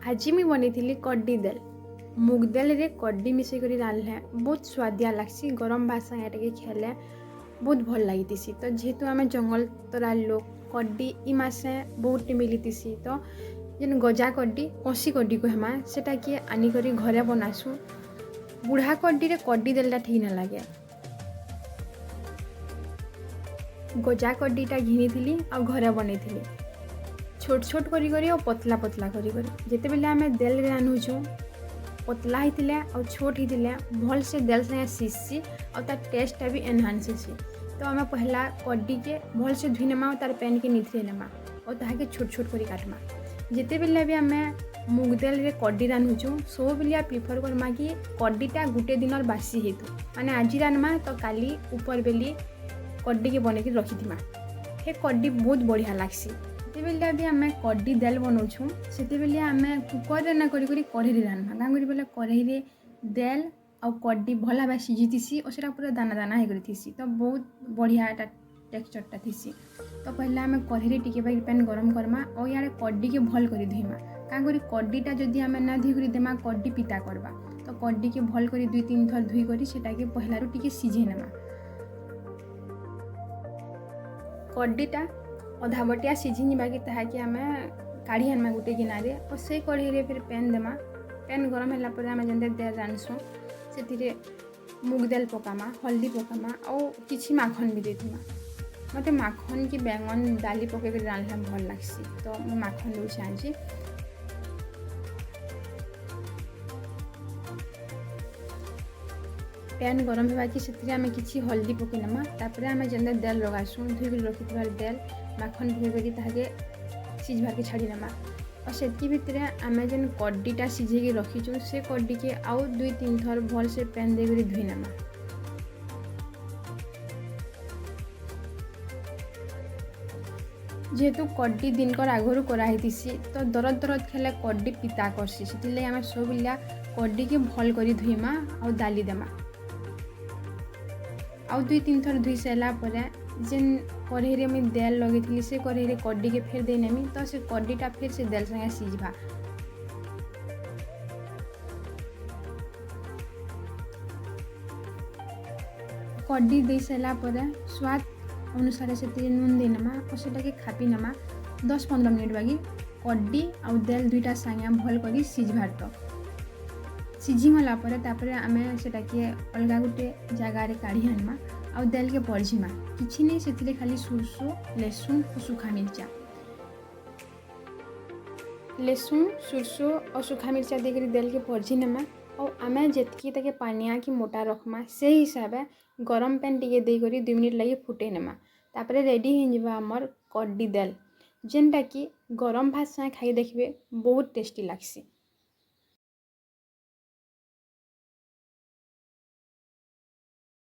आज मुई बनी कड्डी दाल मुग दाल रे कड्डी मिसेक रांधले बहुत स्वादिया लगसी। गरम भात संगे टे खेले बहुत भल लगी। तो जेहेतु आम जंगल तरा लोग कड्डी इ मासे बहुत मिलीसी। तो जेन गजा कड्डी कसी कड्डी कहमा सेटा किए आनिक घरे बनासु। बुढ़ा कड्डी रे कड्डी दालटा ठीक ना लगे। गजा कड्डीटा घिनी आ घरे बनई छोट छोट करी और पतला पतला करी जिते बेले आम दाल रांधुचु पतला होते और छोट होते भल से दाल संगे सीसी और तार टेस्टा भी एनहांस होसी। तो आम पहला कड्डी के भल से धुई नमा और तार पैन के निथरे नमा और ताके छोट छोट करी काटमा। जिते बेले भी आम मुग दाल रे कड्डी रांधुचु सब बेले प्रिफर करमा कि कड्डीटा गुटे दिन बासी हेतु माने आज रान्मा तो काली ऊपर बेली कड्डी के बने रखिथिमा। हे कड्डी बहुत बढ़िया लागसी। बेले भी आम कड्डी दाल बनाऊँ से बेले आम कुकर ना करी कढ़ई रान्मा क्या करी बोले कढ़ई दाल आ कड्डी भल भाव सीझीसी और सेटा पूरा दाना दाना होती तो बहुत बढ़िया टेक्सचरटा थी। तो पहले आम कढ़ई टिके पैन गरम करमा और यार कड्डी के भल कर धोईमा क्या करी कड्डीटा जदि आम ना धोई देमा कड्डी पिता करवा। तो कड्डी के भल कर 2-3 थर धोई कर सेटा के पहलारू टिके सीझे नेमा। कड्डीटा अधा बटिया सीझी बाकी ताकि आम काढ़ी आनमा गोटे गिनारे और से कढ़ई फिर पैन देमा। पैन गरम है आम जेनते दाल रांधसुँ से मुग दाल पकामा हल्दी पकामा और किसी माखन भी देमा। मत माखन की बैंगन दाली पकईक रांधला भल लगसी तो मैं माखन दूसरी आज पैन गरम है कि से आम कि हल्दी पकई नमा। तापर आम जेनते दाल लगासुँ धोई रखी दाल माखन पकई ताके सीझबार के छाड़ी नमा और से भितर आम जेन कड्डीटा सीझे रखीचु से कड्डी के आउ 2-3 थर भल से पैन दे धोई नमा। जेहेतु कड्डी दिनकर आगरू कराई तो दरद दरद खेले कड्डी पिता करसी से आम सब कड्डी के भल कर धोईमा और दाली देमा आउ 2-3 थर धोई सारापर जेन कढ़ई मुझे दाल लगे से कढ़ई कड्डी के फेर दे नेमी। तो से कड्डीटा फिर से दाल संगे सीझा। कड्डी दे सारापर स्वाद अनुसार से नून दे नमा और सेटा के खापी नमा 10-15 मिनट बागी कड्डी आ दाल दुईटा संगे भल कर सीझबार। तो सीझी गलापर आम सेटा के अलग गोटे जगार काढ़ी आनमा आ दाल के परझीमा किसी नहीं से खाली सुरसो लहसुन और सुखा मिर्चा लहसुन सुरसो और सुखा मिर्चा देकर दाल के परझी नमा और आम जितकी ताके पानिया कि मोटा रखमा से हिसाब से गरम पैन टिके देकर 2 मिनट लगे फुटे नमा। तापर रेडी हो आमर कड्डी दाल जेनटा कि गरम भात संगे खाई देखिए बहुत टेस्टी लगसी।